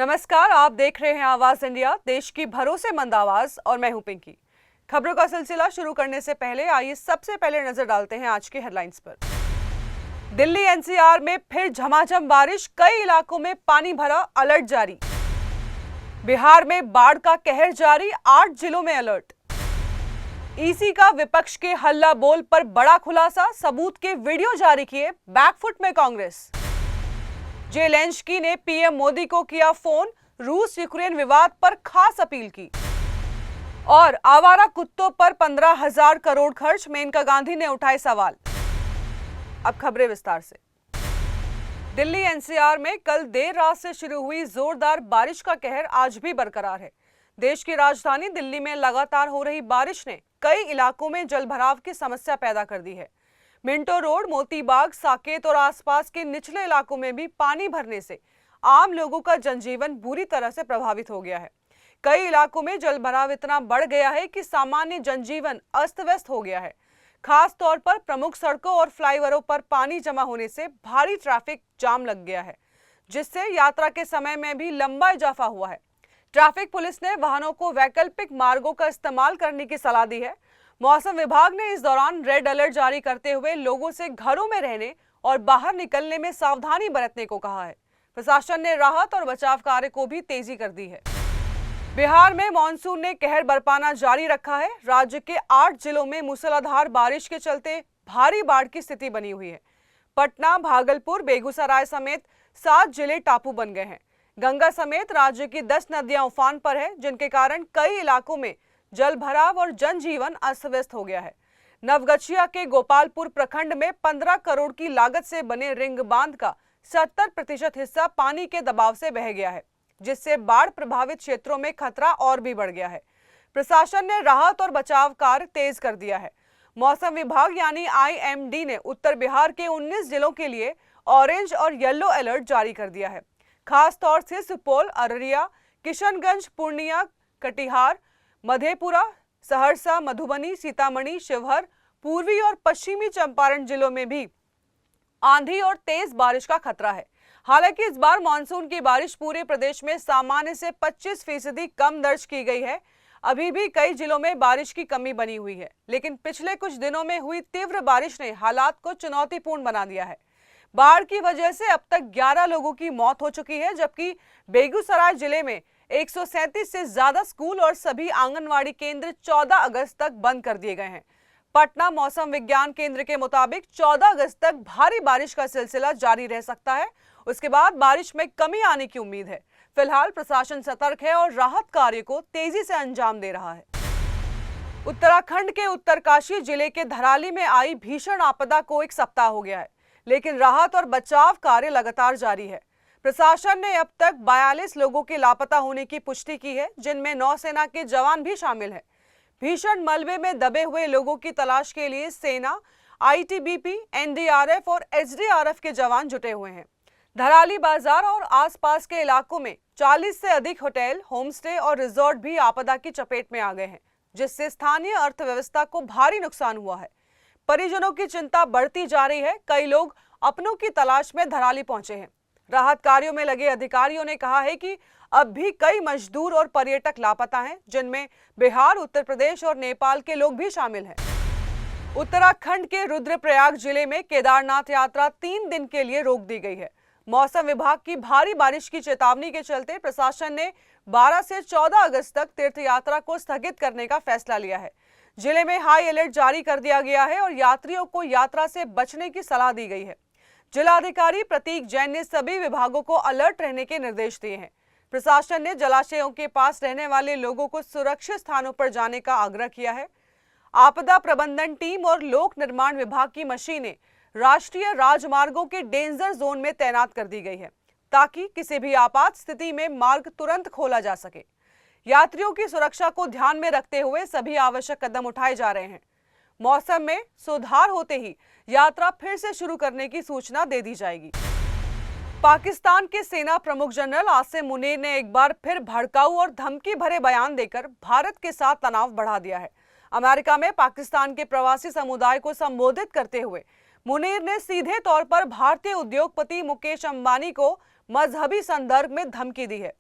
नमस्कार, आप देख रहे हैं आवाज इंडिया, देश की भरोसेमंद आवाज, और मैं हूं पिंकी। खबरों का सिलसिला शुरू करने से पहले आइए सबसे पहले नजर डालते हैं आज की हेडलाइंस पर। दिल्ली एनसीआर में फिर झमाझम बारिश, कई इलाकों में पानी भरा, अलर्ट जारी। बिहार में बाढ़ का कहर जारी, 8 जिलों में अलर्ट। ईसी का विपक्ष के हल्ला बोल पर बड़ा खुलासा, सबूत के वीडियो जारी किए, बैकफुट में कांग्रेस। जेलेंस्की ने पीएम मोदी को किया फोन, रूस यूक्रेन विवाद पर खास अपील की। और आवारा कुत्तों पर 15,000 करोड़ खर्च, मेनका गांधी ने उठाए सवाल। अब खबरें विस्तार से। दिल्ली एनसीआर में कल देर रात से शुरू हुई जोरदार बारिश का कहर आज भी बरकरार है। देश की राजधानी दिल्ली में लगातार हो रही बारिश ने कई इलाकों में जलभराव की समस्या पैदा कर दी है। मिंटो रोड, मोती बाग, साकेत और आसपास के निचले इलाकों में भी पानी भरने से आम लोगों का जनजीवन बुरी तरह से प्रभावित हो गया है। कई इलाकों में जलभराव इतना बढ़ गया है कि सामान्य जनजीवन अस्त व्यस्त हो गया है। खास तौर पर प्रमुख सड़कों और फ्लाईओवरों पर पानी जमा होने से भारी ट्रैफिक जाम लग गया है, जिससे यात्रा के समय में भी लंबा इजाफा हुआ है। ट्रैफिक पुलिस ने वाहनों को वैकल्पिक मार्गों का इस्तेमाल करने की सलाह दी है। मौसम विभाग ने इस दौरान रेड अलर्ट जारी करते हुए लोगों से घरों में रहने और बाहर निकलने में सावधानी बरतने को कहा है। प्रशासन ने राहत और बचाव कार्य को भी तेजी कर दी है। बिहार में मानसून ने कहर बरपाना जारी रखा है। राज्य के 8 जिलों में मूसलाधार बारिश के चलते भारी बाढ़ की स्थिति बनी हुई है। पटना, भागलपुर, बेगूसराय समेत 7 जिले टापू बन गए हैं। गंगा समेत राज्य की 10 नदियां उफान पर है, जिनके कारण कई इलाकों में जल भराव और जनजीवन अस्त व्यस्त हो गया है। नवगछिया के गोपालपुर प्रखंड में 15 करोड़ की लागत से बने रिंग बांध का 70% हिस्सा पानी के दबाव से बह गया है, जिससे बाढ़ प्रभावित क्षेत्रों में खतरा और भी बढ़ गया है। प्रशासन ने राहत और बचाव कार्य तेज कर दिया है। मौसम विभाग यानी IMD ने उत्तर बिहार के 19 जिलों के लिए ऑरेंज और येलो अलर्ट जारी कर दिया है। खास तौर से सुपौल, अररिया, किशनगंज, पूर्णिया, कटिहार, मधेपुरा, सहरसा, मधुबनी, सीतामढ़ी, शिवहर, पूर्वी और पश्चिमी चंपारण जिलों में भी आंधी और तेज बारिश का खतरा है। हालांकि इस बार मानसून की बारिश पूरे प्रदेश में सामान्य से 25% कम दर्ज की गई है। अभी भी कई जिलों में बारिश की कमी बनी हुई है, लेकिन पिछले कुछ दिनों में हुई तीव्र बारिश ने हालात को चुनौतीपूर्ण बना दिया है। बाढ़ की वजह से अब तक 11 लोगों की मौत हो चुकी है, जबकि बेगूसराय जिले में 137 से ज्यादा स्कूल और सभी आंगनवाड़ी केंद्र 14 अगस्त तक बंद कर दिए गए हैं। पटना मौसम विज्ञान केंद्र के मुताबिक 14 अगस्त तक भारी बारिश का सिलसिला जारी रह सकता है। उसके बाद बारिश में कमी आने की उम्मीद है। फिलहाल प्रशासन सतर्क है और राहत कार्य को तेजी से अंजाम दे रहा है। उत्तराखंड के उत्तरकाशी जिले के धराली में आई भीषण आपदा को 1 सप्ताह हो गया है, लेकिन राहत और बचाव कार्य लगातार जारी है। प्रशासन ने अब तक 42 लोगों के लापता होने की पुष्टि की है, जिनमें नौसेना के जवान भी शामिल हैं। भीषण मलबे में दबे हुए लोगों की तलाश के लिए सेना, ITBP, NDRF और SDRF के जवान जुटे हुए हैं। धराली बाजार और आसपास के इलाकों में 40 से अधिक होटल, होमस्टे और रिजॉर्ट भी आपदा की चपेट में आ गए हैं, जिससे स्थानीय अर्थव्यवस्था को भारी नुकसान हुआ है। परिजनों की चिंता बढ़ती जा रही है। कई लोग अपनों की तलाश में धराली पहुंचे हैं। राहत कार्यों में लगे अधिकारियों ने कहा है कि अब भी कई मजदूर और पर्यटक लापता हैं, जिनमें बिहार, उत्तर प्रदेश और नेपाल के लोग भी शामिल हैं। उत्तराखंड के रुद्रप्रयाग जिले में केदारनाथ यात्रा 3 दिन के लिए रोक दी गई है। मौसम विभाग की भारी बारिश की चेतावनी के चलते प्रशासन ने 12 से 14 अगस्त तक तीर्थ यात्रा को स्थगित करने का फैसला लिया है। जिले में हाई अलर्ट जारी कर दिया गया है और यात्रियों को यात्रा से बचने की सलाह दी गई है। जिलाधिकारी प्रतीक जैन ने सभी विभागों को अलर्ट रहने के निर्देश दिए हैं। प्रशासन ने जलाशयों के पास रहने वाले लोगों को सुरक्षित स्थानों पर जाने का आग्रह किया है। आपदा प्रबंधन टीम और लोक निर्माण विभाग की मशीनें राष्ट्रीय राजमार्गों के डेंजर जोन में तैनात कर दी गई है, ताकि किसी भी आपात स्थिति में मार्ग तुरंत खोला जा सके। यात्रियों की सुरक्षा को ध्यान में रखते हुए सभी आवश्यक कदम उठाए जा रहे हैं। मौसम में सुधार होते ही यात्रा फिर से शुरू करने की सूचना दे दी जाएगी। पाकिस्तान के सेना प्रमुख जनरल आसिम मुनीर ने एक बार फिर भड़काऊ और धमकी भरे बयान देकर भारत के साथ तनाव बढ़ा दिया है। अमेरिका में पाकिस्तान के प्रवासी समुदाय को संबोधित करते हुए मुनीर ने सीधे तौर पर भारतीय उद्योगपति मुकेश अंबानी को मजहबी संदर्भ में धमकी दी है।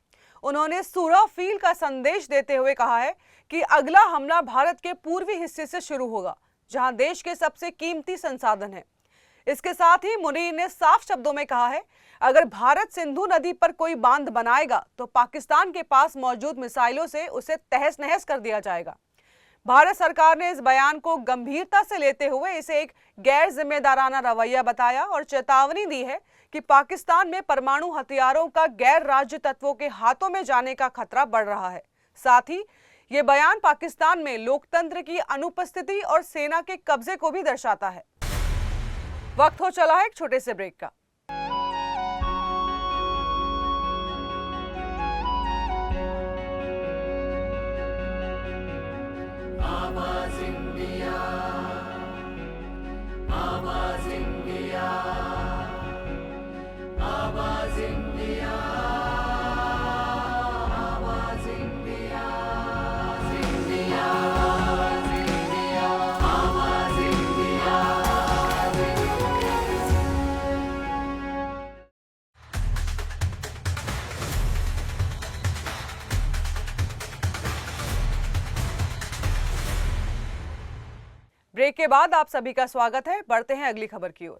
उन्होंने सूरा फील का संदेश देते हुए कहा है कि अगला हमला भारत के पूर्वी हिस्से से शुरू होगा, जहां देश के सबसे कीमती संसाधन है। इसके साथ ही मुनीर ने साफ शब्दों में कहा है, अगर भारत सिंधु नदी पर कोई बांध बनाएगा तो पाकिस्तान के पास मौजूद मिसाइलों से उसे तहस नहस कर दिया जाएगा। भारत सरकार ने इस बयान को गंभीरता से लेते हुए इसे एक गैर जिम्मेदाराना रवैया बताया और चेतावनी दी है कि पाकिस्तान में परमाणु हथियारों का गैर राज्य तत्वों के हाथों में जाने का खतरा बढ़ रहा है। साथ ही ये बयान पाकिस्तान में लोकतंत्र की अनुपस्थिति और सेना के कब्जे को भी दर्शाता है। वक्त हो चला है एक छोटे से ब्रेक का। आवाज इंडिया, आवाज इंडिया, आवाज इंडिया, आवाज इंडिया, इंडिया, आवाज इंडिया। ब्रेक के बाद आप सभी का स्वागत है। बढ़ते हैं अगली खबर की ओर।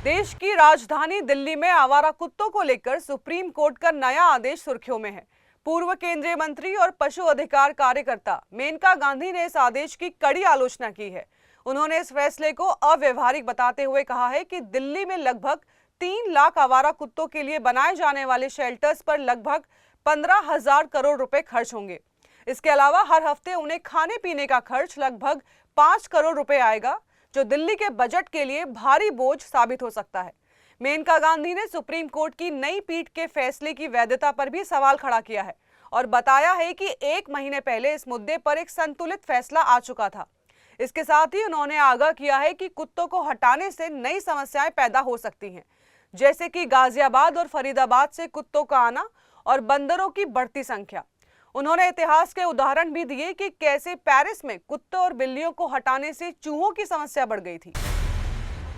देश की राजधानी दिल्ली में आवारा कुत्तों को लेकर सुप्रीम कोर्ट का नया आदेश सुर्खियों में है। पूर्व केंद्रीय मंत्री और पशु अधिकार कार्यकर्ता मेनका गांधी ने इस आदेश की कड़ी आलोचना की है। उन्होंने इस फैसले को अव्यवहारिक बताते हुए कहा है कि दिल्ली में लगभग 3 लाख आवारा कुत्तों के लिए बनाए जाने वाले शेल्टर्स पर लगभग 15,000 करोड़ रुपए खर्च होंगे। इसके अलावा हर हफ्ते उन्हें खाने पीने का खर्च लगभग 5 करोड़ रुपए आएगा, जो दिल्ली के बजट के लिए भारी बोझ साबित हो सकता है। मेनका गांधी ने सुप्रीम कोर्ट की नई पीठ के फैसले की वैधता पर भी सवाल खड़ा किया है और बताया है कि 1 महीने पहले इस मुद्दे पर एक संतुलित फैसला आ चुका था। इसके साथ ही उन्होंने आगाह किया है कि कुत्तों को हटाने से नई समस्याएं पैदा हो सकती हैं, जैसे कि गाजियाबाद और फरीदाबाद से कुत्तों का आना और बंदरों की बढ़ती संख्या। उन्होंने इतिहास के उदाहरण भी दिए कि कैसे पेरिस में कुत्तों और बिल्लियों को हटाने से चूहों की समस्या बढ़ गई थी।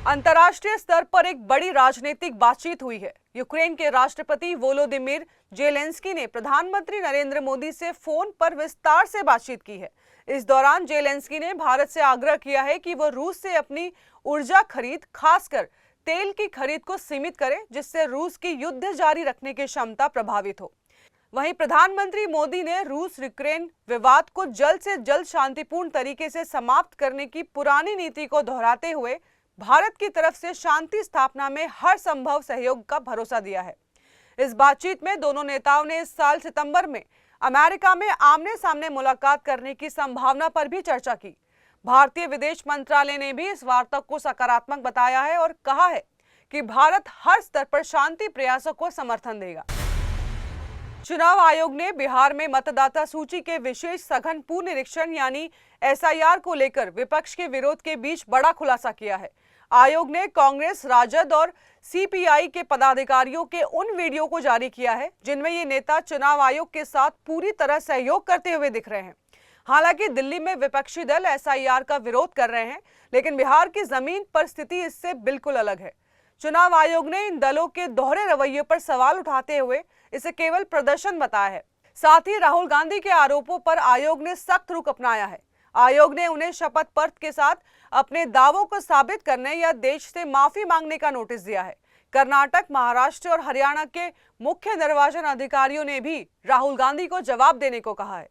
अंतर्राष्ट्रीय स्तर पर एक बड़ी राजनीतिक बातचीत हुई है। यूक्रेन के राष्ट्रपति वोलोदिमीर जेलेंस्की ने प्रधानमंत्री नरेंद्र मोदी से फोन पर विस्तार से बातचीत की है। इस दौरान जेलेंस्की ने भारत से आग्रह किया है कि वह रूस से अपनी ऊर्जा खरीद, खासकर तेल की खरीद को सीमित करे, जिससे रूस की युद्ध जारी रखने की क्षमता प्रभावित हो। वहीं प्रधानमंत्री मोदी ने रूस यूक्रेन विवाद को जल्द से जल्द शांतिपूर्ण तरीके से समाप्त करने की पुरानी नीति को दोहराते हुए भारत की तरफ से शांति स्थापना में हर संभव सहयोग का भरोसा दिया है। इस बातचीत में दोनों नेताओं ने इस साल सितंबर में अमेरिका में आमने सामने मुलाकात करने की संभावना पर भी चर्चा की। भारतीय विदेश मंत्रालय ने भी इस वार्ता को सकारात्मक बताया है और कहा है कि भारत हर स्तर पर शांति प्रयासों को समर्थन देगा। चुनाव आयोग ने बिहार में मतदाता सूची के विशेष सघन पुनरीक्षण यानी SIR को लेकर विपक्ष के विरोध के बीच बड़ा खुलासा किया है। आयोग ने कांग्रेस, राजद और CPI के पदाधिकारियों के उन वीडियो को जारी किया है जिनमें ये नेता चुनाव आयोग के साथ पूरी तरह सहयोग करते हुए दिख रहे हैं। हालांकि दिल्ली में विपक्षी दल SIR का विरोध कर रहे हैं, लेकिन बिहार की जमीन पर स्थिति इससे बिल्कुल अलग है। चुनाव आयोग ने इन दलों के दोहरे रवैये पर सवाल उठाते हुए इसे केवल प्रदर्शन बताया है। साथ ही राहुल गांधी के आरोपों पर आयोग ने सख्त रुख अपनाया है। आयोग ने उन्हें शपथ पत्र के साथ अपने दावों को साबित करने या देश से माफी मांगने का नोटिस दिया है। कर्नाटक, महाराष्ट्र और हरियाणा के मुख्य निर्वाचन अधिकारियों ने भी राहुल गांधी को जवाब देने को कहा है।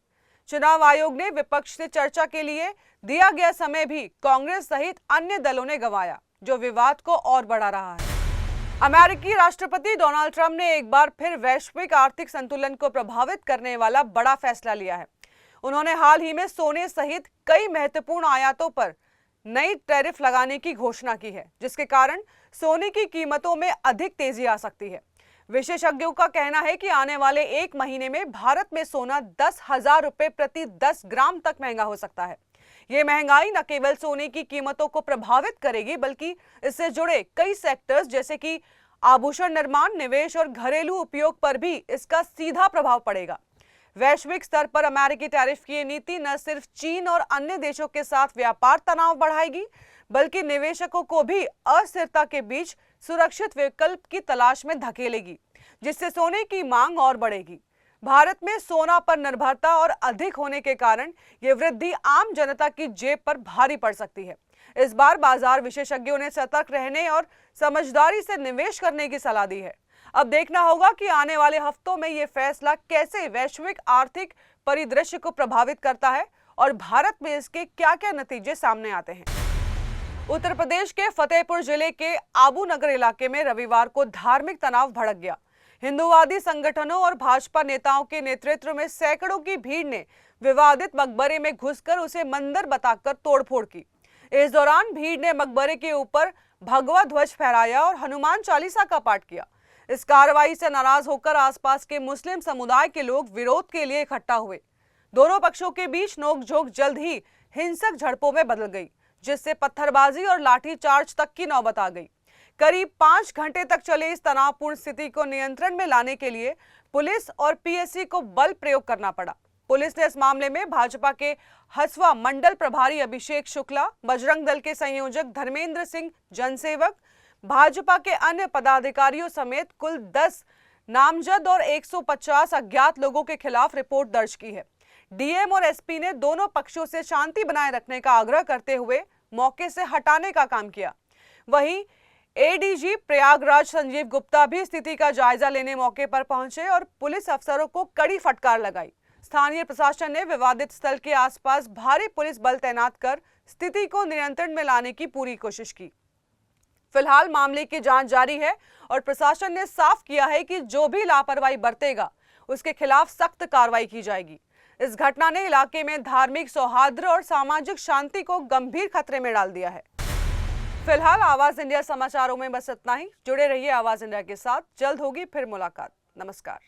चुनाव आयोग ने विपक्ष से चर्चा के लिए दिया गया समय भी कांग्रेस सहित अन्य दलों ने गंवाया, जो विवाद को और बढ़ा रहा है। अमेरिकी राष्ट्रपति डोनाल्ड ट्रंप ने एक बार फिर वैश्विक आर्थिक संतुलन को प्रभावित करने वाला बड़ा फैसला लिया है। उन्होंने हाल ही में सोने सहित कई महत्वपूर्ण आयातों पर नई टैरिफ लगाने की घोषणा की है, जिसके कारण सोने की कीमतों में अधिक तेजी आ सकती है। विशेषज्ञों का कहना है कि आने वाले 1 महीने में भारत में सोना 10,000 रुपए प्रति 10 ग्राम तक महंगा हो सकता है। ये महंगाई न केवल सोने की कीमतों को प्रभावित करेगी, बल्कि इससे जुड़े कई सेक्टर्स जैसे कि आभूषण निर्माण, निवेश और घरेलू उपयोग पर भी इसका सीधा प्रभाव पड़ेगा। वैश्विक स्तर पर अमेरिकी टैरिफ की ये नीति न सिर्फ चीन और अन्य देशों के साथ व्यापार तनाव बढ़ाएगी, बल्कि निवेशकों को भी अस्थिरता के बीच सुरक्षित विकल्प की तलाश में धकेलेगी, जिससे सोने की मांग और बढ़ेगी। भारत में सोना पर निर्भरता और अधिक होने के कारण ये वृद्धि आम जनता की जेब पर भारी पड़ सकती है। इस बार बाजार विशेषज्ञों ने सतर्क रहने और समझदारी से निवेश करने की सलाह दी है। अब देखना होगा कि आने वाले हफ्तों में ये फैसला कैसे वैश्विक आर्थिक परिदृश्य को प्रभावित करता है और भारत में इसके क्या-क्या नतीजे सामने आते हैं। उत्तर प्रदेश के फतेहपुर जिले के आबू नगर इलाके में रविवार को धार्मिक तनाव भड़क गया। हिंदूवादी संगठनों और भाजपा नेताओं के नेतृत्व में सैकड़ों की भीड़ ने विवादित मकबरे में घुसकर उसे मंदिर बताकर तोड़फोड़ की। इस दौरान भीड़ ने मकबरे के ऊपर भगवा ध्वज फहराया और हनुमान चालीसा का पाठ किया। इस कार्रवाई से नाराज होकर आसपास के मुस्लिम समुदाय के लोग विरोध के लिए इकट्ठा हुए। दोनों पक्षों के बीच नोकझोंक जल्द ही हिंसक झड़पों में बदल गई, जिससे पत्थरबाजी और लाठीचार्ज तक की नौबत आ गई। करीब 5 घंटे तक चले इस तनावपूर्ण स्थिति को नियंत्रण में लाने के लिए पुलिस और पीएससी को बल प्रयोग करना पड़ा। पुलिस ने इस मामले में भाजपा के हसवा मंडल प्रभारी अभिषेक शुक्ला, बजरंग दल के संयोजक धर्मेंद्र सिंह जनसेवक, भाजपा के अन्य पदाधिकारियों समेत कुल 10 नामजद और 150 अज्ञात लोगों के खिलाफ रिपोर्ट दर्ज की है। डीएम और एसपी ने दोनों पक्षों से शांति बनाए रखने का आग्रह करते हुए मौके से हटाने का काम किया। वहीं एडीजी प्रयागराज संजीव गुप्ता भी स्थिति का जायजा लेने मौके पर पहुंचे और पुलिस अफसरों को कड़ी फटकार लगाई। स्थानीय प्रशासन ने विवादित स्थल के आसपास भारी पुलिस बल तैनात कर स्थिति को नियंत्रण में लाने की पूरी कोशिश की। फिलहाल मामले की जांच जारी है और प्रशासन ने साफ किया है कि जो भी लापरवाही बरतेगा उसके खिलाफ सख्त कार्रवाई की जाएगी। इस घटना ने इलाके में धार्मिक सौहार्द और सामाजिक शांति को गंभीर खतरे में डाल दिया है। फिलहाल आवाज इंडिया समाचारों में बस इतना ही। जुड़े रहिए आवाज इंडिया के साथ, जल्द होगी फिर मुलाकात। नमस्कार।